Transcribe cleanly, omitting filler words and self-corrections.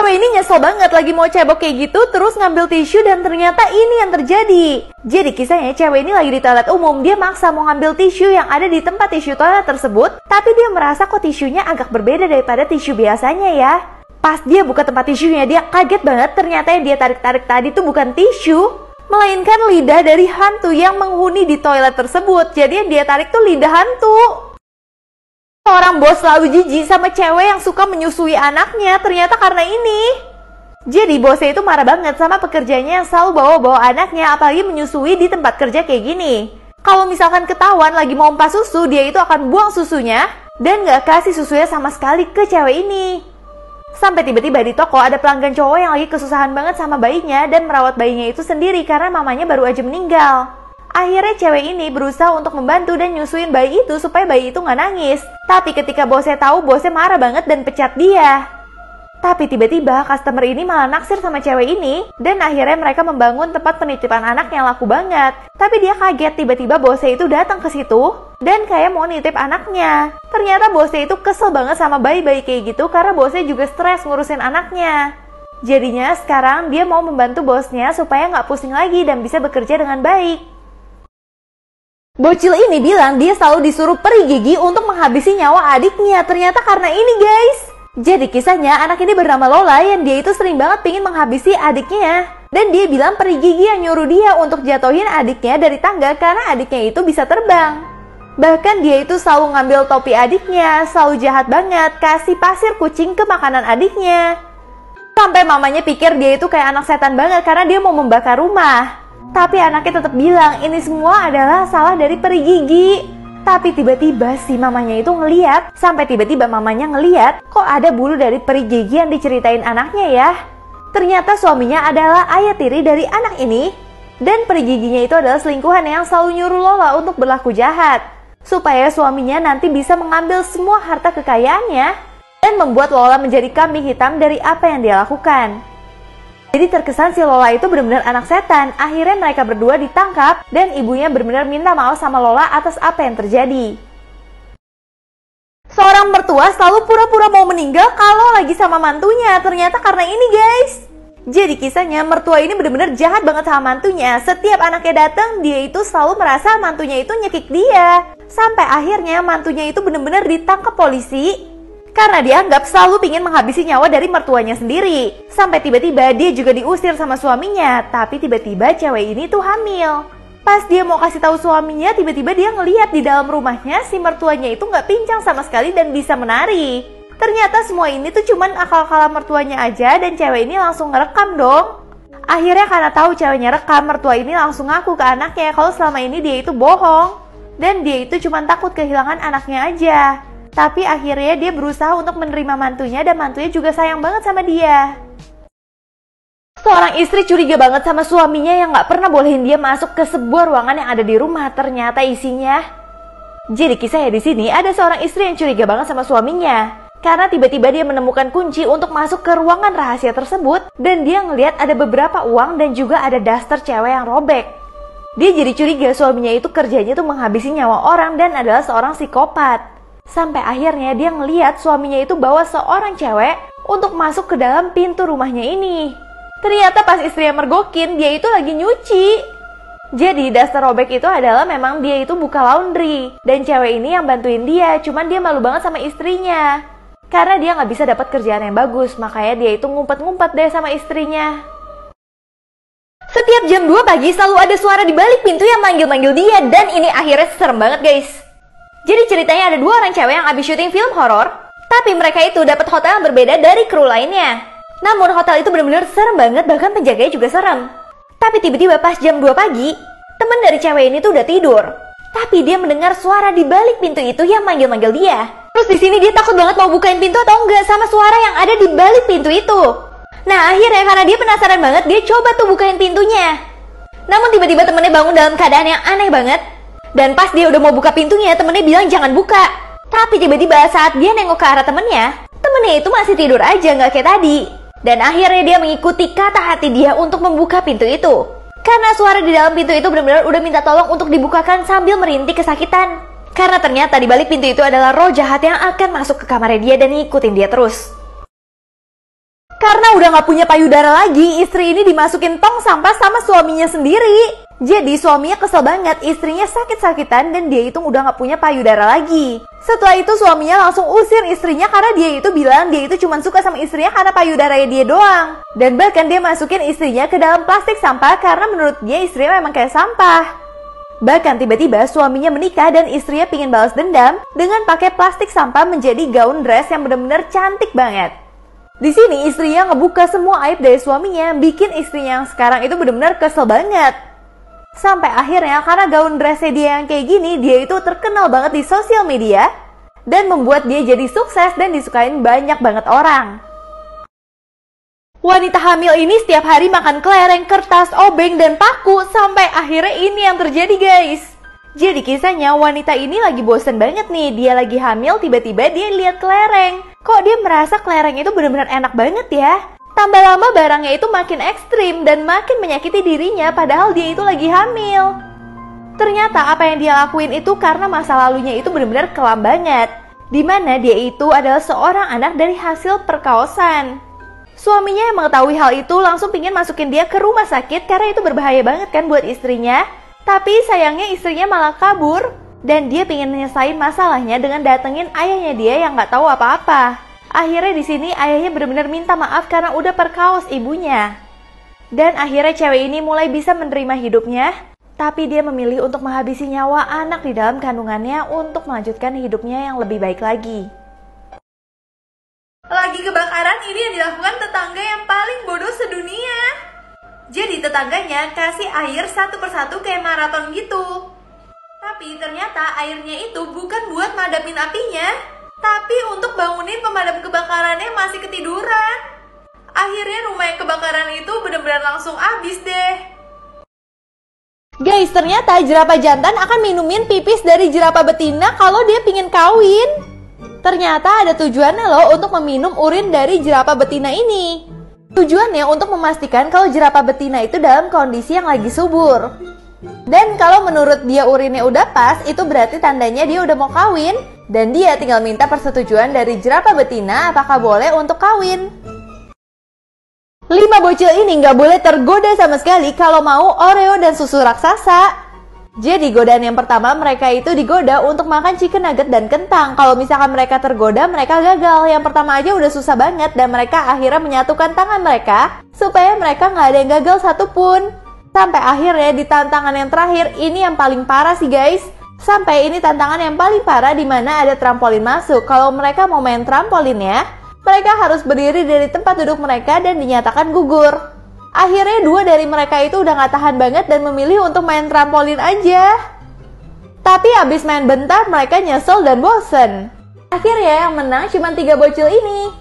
Cewek ini nyesel banget lagi mau cebok kayak gitu, terus ngambil tisu dan ternyata ini yang terjadi. Jadi kisahnya cewek ini lagi di toilet umum, dia maksa mau ngambil tisu yang ada di tempat tisu toilet tersebut, tapi dia merasa kok tisunya agak berbeda daripada tisu biasanya ya. Pas dia buka tempat tisunya, dia kaget banget, ternyata yang dia tarik-tarik tadi tuh bukan tisu, melainkan lidah dari hantu yang menghuni di toilet tersebut. Jadi yang dia tarik tuh lidah hantu. Seorang bos selalu jijik sama cewek yang suka menyusui anaknya, ternyata karena ini. Jadi bosnya itu marah banget sama pekerjanya yang selalu bawa-bawa anaknya, apalagi menyusui di tempat kerja kayak gini. Kalau misalkan ketahuan lagi mau empas susu, dia itu akan buang susunya dan gak kasih susunya sama sekali ke cewek ini. Sampai tiba-tiba di toko ada pelanggan cowok yang lagi kesusahan banget sama bayinya dan merawat bayinya itu sendiri karena mamanya baru aja meninggal. Akhirnya cewek ini berusaha untuk membantu dan nyusuin bayi itu supaya bayi itu nggak nangis. Tapi ketika bosnya tahu, bosnya marah banget dan pecat dia. Tapi tiba-tiba customer ini malah naksir sama cewek ini dan akhirnya mereka membangun tempat penitipan anak yang laku banget. Tapi dia kaget tiba-tiba bosnya itu datang ke situ dan kayak mau nitip anaknya. Ternyata bosnya itu kesel banget sama bayi-bayi kayak gitu karena bosnya juga stres ngurusin anaknya. Jadinya sekarang dia mau membantu bosnya supaya nggak pusing lagi dan bisa bekerja dengan baik. Bocil ini bilang dia selalu disuruh peri gigi untuk menghabisi nyawa adiknya. Ternyata karena ini guys. Jadi kisahnya anak ini bernama Lola yang dia itu sering banget pingin menghabisi adiknya. Dan dia bilang peri gigi yang nyuruh dia untuk jatuhin adiknya dari tangga karena adiknya itu bisa terbang. Bahkan dia itu selalu ngambil topi adiknya, selalu jahat banget, kasih pasir kucing ke makanan adiknya. Sampai mamanya pikir dia itu kayak anak setan banget karena dia mau membakar rumah. Tapi anaknya tetap bilang ini semua adalah salah dari peri gigi. Tapi tiba-tiba si mamanya itu ngeliat, sampai tiba-tiba mamanya ngeliat kok ada bulu dari peri gigi yang diceritain anaknya ya. Ternyata suaminya adalah ayah tiri dari anak ini. Dan peri giginya itu adalah selingkuhan yang selalu nyuruh Lola untuk berlaku jahat, supaya suaminya nanti bisa mengambil semua harta kekayaannya dan membuat Lola menjadi kambing hitam dari apa yang dia lakukan. Jadi terkesan si Lola itu benar-benar anak setan. Akhirnya mereka berdua ditangkap dan ibunya benar-benar minta maaf sama Lola atas apa yang terjadi. Seorang mertua selalu pura-pura mau meninggal kalau lagi sama mantunya. Ternyata karena ini guys. Jadi kisahnya mertua ini benar-benar jahat banget sama mantunya. Setiap anaknya datang, dia itu selalu merasa mantunya itu nyekik dia. Sampai akhirnya mantunya itu benar-benar ditangkap polisi karena dianggap selalu pingin menghabisi nyawa dari mertuanya sendiri. Sampai tiba-tiba dia juga diusir sama suaminya. Tapi tiba-tiba cewek ini tuh hamil. Pas dia mau kasih tahu suaminya, tiba-tiba dia ngelihat di dalam rumahnya si mertuanya itu nggak pincang sama sekali dan bisa menari. Ternyata semua ini tuh cuman akal-akalan mertuanya aja dan cewek ini langsung ngerekam dong. Akhirnya karena tahu ceweknya rekam, mertua ini langsung ngaku ke anaknya kalau selama ini dia itu bohong. Dan dia itu cuman takut kehilangan anaknya aja. Tapi akhirnya dia berusaha untuk menerima mantunya dan mantunya juga sayang banget sama dia. Seorang istri curiga banget sama suaminya yang gak pernah bolehin dia masuk ke sebuah ruangan yang ada di rumah. Ternyata isinya. Jadi kisahnya di sini ada seorang istri yang curiga banget sama suaminya. Karena tiba-tiba dia menemukan kunci untuk masuk ke ruangan rahasia tersebut. Dan dia ngelihat ada beberapa uang dan juga ada daster cewek yang robek. Dia jadi curiga suaminya itu kerjanya tuh menghabisi nyawa orang dan adalah seorang psikopat. Sampai akhirnya dia ngeliat suaminya itu bawa seorang cewek untuk masuk ke dalam pintu rumahnya ini. Ternyata pas istrinya mergokin, dia itu lagi nyuci. Jadi daster robek itu adalah memang dia itu buka laundry. Dan cewek ini yang bantuin dia, cuman dia malu banget sama istrinya. Karena dia gak bisa dapat kerjaan yang bagus, makanya dia itu ngumpet-ngumpet deh sama istrinya. Setiap jam 2 pagi selalu ada suara di balik pintu yang manggil-manggil dia. Dan ini akhirnya serem banget guys. Jadi ceritanya ada 2 orang cewek yang habis syuting film horor, tapi mereka itu dapat hotel yang berbeda dari kru lainnya. Namun hotel itu benar-benar serem banget, bahkan penjaganya juga serem. Tapi tiba-tiba pas jam 2 pagi, teman dari cewek ini tuh udah tidur. Tapi dia mendengar suara di balik pintu itu yang manggil-manggil dia. Terus di sini dia takut banget mau bukain pintu atau enggak sama suara yang ada di balik pintu itu. Nah akhirnya karena dia penasaran banget, dia coba tuh bukain pintunya. Namun tiba-tiba temennya bangun dalam keadaan yang aneh banget. Dan pas dia udah mau buka pintunya, temennya bilang jangan buka. Tapi tiba-tiba saat dia nengok ke arah temennya itu masih tidur aja, nggak kayak tadi. Dan akhirnya dia mengikuti kata hati dia untuk membuka pintu itu. Karena suara di dalam pintu itu benar-benar udah minta tolong untuk dibukakan sambil merintih kesakitan. Karena ternyata di balik pintu itu adalah roh jahat yang akan masuk ke kamarnya dia dan ngikutin dia terus. Karena udah gak punya payudara lagi, istri ini dimasukin tong sampah sama suaminya sendiri. Jadi suaminya kesel banget, istrinya sakit-sakitan dan dia itu udah gak punya payudara lagi. Setelah itu suaminya langsung usir istrinya karena dia itu bilang dia itu cuma suka sama istrinya karena payudaranya dia doang. Dan bahkan dia masukin istrinya ke dalam plastik sampah karena menurut dia istrinya memang kayak sampah. Bahkan tiba-tiba suaminya menikah dan istrinya pingin balas dendam dengan pakai plastik sampah menjadi gaun dress yang benar-benar cantik banget. Di sini istrinya ngebuka semua aib dari suaminya, bikin istrinya yang sekarang itu benar-benar kesel banget. Sampai akhirnya karena gaun dressnya dia yang kayak gini, dia itu terkenal banget di sosial media dan membuat dia jadi sukses dan disukain banyak banget orang. Wanita hamil ini setiap hari makan kelereng, kertas, obeng, dan paku sampai akhirnya ini yang terjadi guys. Jadi kisahnya wanita ini lagi bosen banget nih, dia lagi hamil tiba-tiba dia lihat kelereng. Kok dia merasa kelereng itu benar-benar enak banget ya? Tambah lama barangnya itu makin ekstrim dan makin menyakiti dirinya padahal dia itu lagi hamil. Ternyata apa yang dia lakuin itu karena masa lalunya itu benar-benar kelam banget. Dimana dia itu adalah seorang anak dari hasil perkaosan. Suaminya yang mengetahui hal itu langsung pingin masukin dia ke rumah sakit karena itu berbahaya banget kan buat istrinya. Tapi sayangnya istrinya malah kabur. Dan dia pingin nyelesain masalahnya dengan datengin ayahnya dia yang gak tahu apa-apa. Akhirnya di sini ayahnya benar-benar minta maaf karena udah perkaos ibunya. Dan akhirnya cewek ini mulai bisa menerima hidupnya. Tapi dia memilih untuk menghabisi nyawa anak di dalam kandungannya untuk melanjutkan hidupnya yang lebih baik lagi. Lagi kebakaran ini yang dilakukan tetangga yang paling bodoh sedunia. Jadi tetangganya kasih air satu persatu kayak maraton gitu. Tapi ternyata airnya itu bukan buat madamin apinya, tapi untuk bangunin pemadam kebakarannya yang masih ketiduran. Akhirnya rumah yang kebakaran itu benar-benar langsung habis deh. Guys, ternyata jerapah jantan akan minumin pipis dari jerapah betina kalau dia pingin kawin. Ternyata ada tujuannya loh untuk meminum urin dari jerapah betina ini. Tujuannya untuk memastikan kalau jerapah betina itu dalam kondisi yang lagi subur. Dan kalau menurut dia urinnya udah pas, itu berarti tandanya dia udah mau kawin. Dan dia tinggal minta persetujuan dari jerapah betina apakah boleh untuk kawin. 5 bocil ini nggak boleh tergoda sama sekali kalau mau Oreo dan susu raksasa. Jadi godaan yang pertama mereka itu digoda untuk makan chicken nugget dan kentang. Kalau misalkan mereka tergoda, mereka gagal. Yang pertama aja udah susah banget dan mereka akhirnya menyatukan tangan mereka supaya mereka nggak ada yang gagal satupun. Sampai akhirnya di tantangan yang terakhir, ini yang paling parah sih guys. Sampai ini tantangan yang paling parah di mana ada trampolin masuk. Kalau mereka mau main trampolinnya, mereka harus berdiri dari tempat duduk mereka dan dinyatakan gugur. Akhirnya 2 dari mereka itu udah gak tahan banget dan memilih untuk main trampolin aja. Tapi habis main bentar mereka nyesel dan bosen. Akhirnya yang menang cuma 3 bocil ini.